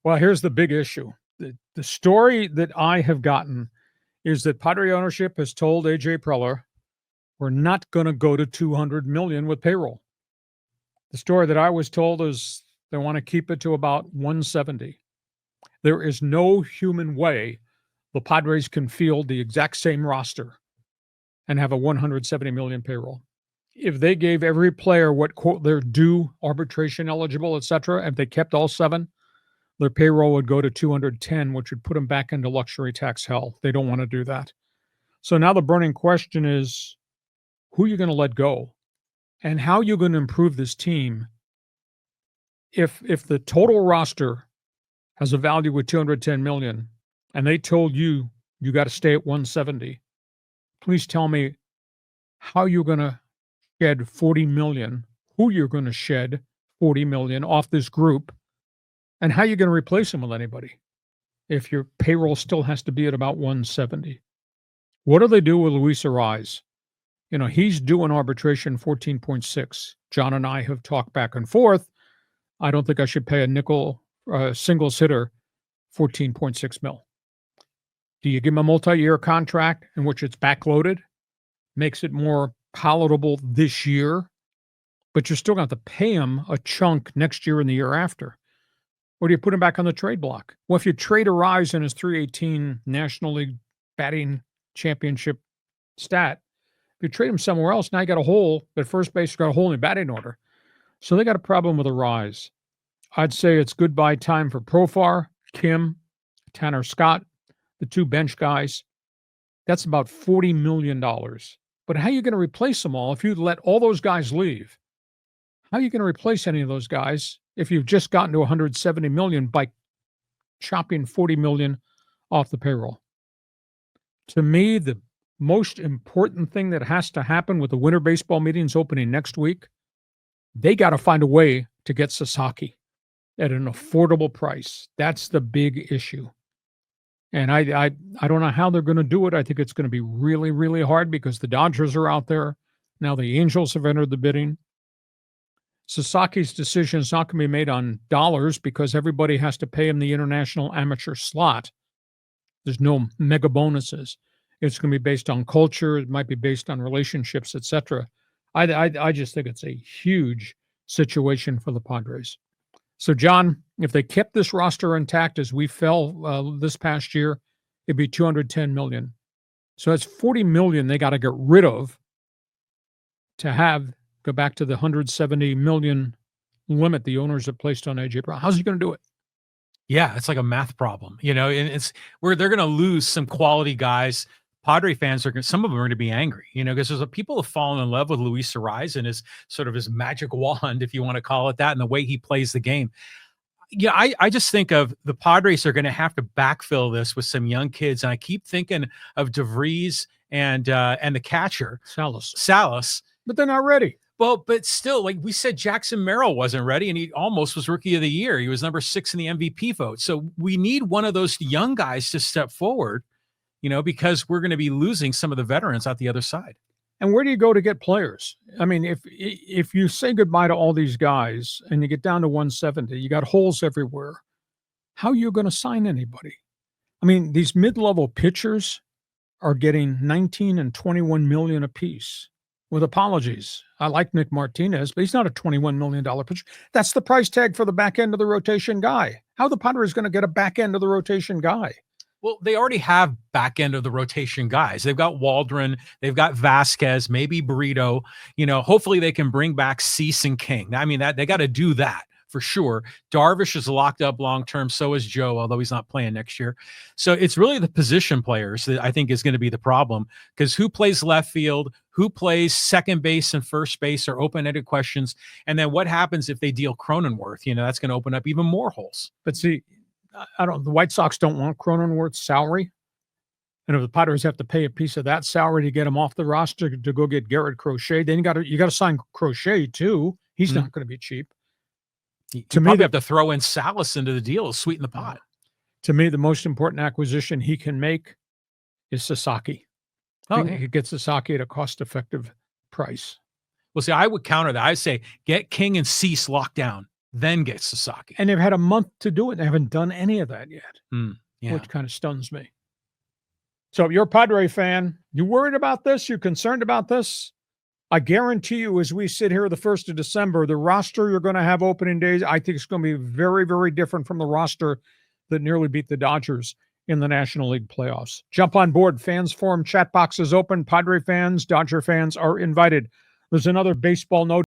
Well, here's the big issue. The story that I have gotten is that Padre ownership has told AJ Preller, we're not going to go to 200 million with payroll. The story that I was told is they want to keep it to about 170. There is no human way the Padres can field the exact same roster and have a 170 million payroll. If they gave every player what quote they're due, arbitration eligible, etc., if they kept all 7, their payroll would go to 210, which would put them back into luxury tax hell. They don't want to do that. So now the burning question is, who are you going to let go? And how are you going to improve this team if the total roster has a value of 210 million and they told you you got to stay at 170? Please tell me how you're going to shed 40 million, who you're going to shed 40 million off this group, and how you're going to replace them with anybody if your payroll still has to be at about 170. What do they do with Luis Arraez? You know, he's due an arbitration 14.6. John and I have talked back and forth. I don't think I should pay a nickel singles hitter 14.6 mil. Do you give him a multi-year contract in which it's backloaded, makes it more palatable this year, but you're still going to have to pay him a chunk next year and the year after? Or do you put him back on the trade block? Well, if you trade Arraez in his 318 National League batting championship stat, if you trade him somewhere else, now you got a hole at first base, you got a hole in the batting order. So they got a problem with Arraez. I'd say it's goodbye time for Profar, Kim, Tanner Scott, the 2 bench guys. That's about $40 million. But how are you going to replace them all if you let all those guys leave? How are you going to replace any of those guys if you've just gotten to 170 million by chopping 40 million off the payroll? To me, the most important thing that has to happen with the winter baseball meetings opening next week, they got to find a way to get Sasaki at an affordable price. That's the big issue. And I don't know how they're going to do it. I think it's going to be really, really hard because the Dodgers are out there. Now the Angels have entered the bidding. Sasaki's decision is not going to be made on dollars because everybody has to pay him the international amateur slot. There's no mega bonuses. It's going to be based on culture. It might be based on relationships, etc. I just think it's a huge situation for the Padres. So, John, if they kept this roster intact as we fell this past year, it'd be 210 million. So that's 40 million they got to get rid of to go back to the 170 million limit the owners have placed on AJ Brown. How's he going to do it? Yeah, it's like a math problem, and it's where they're going to lose some quality guys. Padre fans some of them are going to be angry, because there's people have fallen in love with Luis Arraez and his sort of his magic wand, if you want to call it that, and the way he plays the game. Yeah, I just think of the Padres are going to have to backfill this with some young kids, and I keep thinking of DeVries and the catcher Salas, but they're not ready. Well, but still, like we said, Jackson Merrill wasn't ready, and he almost was Rookie of the Year. He was number 6 in the MVP vote. So we need one of those young guys to step forward, because we're going to be losing some of the veterans out the other side. And where do you go to get players? I mean, if you say goodbye to all these guys and you get down to 170, you got holes everywhere. How are you going to sign anybody? I mean, these mid-level pitchers are getting 19 and 21 million apiece. With apologies, I like Nick Martinez, but he's not a $21 million pitcher. That's the price tag for the back end of the rotation guy. How are the Padres going to get a back end of the rotation guy? Well, they already have back end of the rotation guys. They've got Waldron, they've got Vasquez, maybe Burrito. Hopefully they can bring back Cease and King. I mean, that they got to do that for sure. Darvish is locked up long term. So is Joe, although he's not playing next year. So it's really the position players that I think is going to be the problem, because who plays left field, who plays second base and first base are open-ended questions. And then what happens if they deal Cronenworth? That's going to open up even more holes. But see, the White Sox don't want Cronenworth's salary. And if the Padres have to pay a piece of that salary to get him off the roster to go get Garrett Crochet, then you got to sign Crochet too. He's not going to be cheap. To me, they have to throw in Salas into the deal to sweeten the pot. To me, the most important acquisition he can make is Sasaki. He could get Sasaki at a cost-effective price. Well, see, I would counter that. I'd say get King and Cease locked down. then get Sasaki. And they've had a month to do it. They haven't done any of that yet, Yeah. which kind of stuns me. So if you're a Padre fan, you worried about this? You concerned about this? I guarantee you, as we sit here the 1st of December, the roster you're going to have opening days, I think it's going to be very, very different from the roster that nearly beat the Dodgers in the National League playoffs. Jump on board. Fans Forum chat box is open. Padre fans, Dodger fans are invited. There's another baseball note.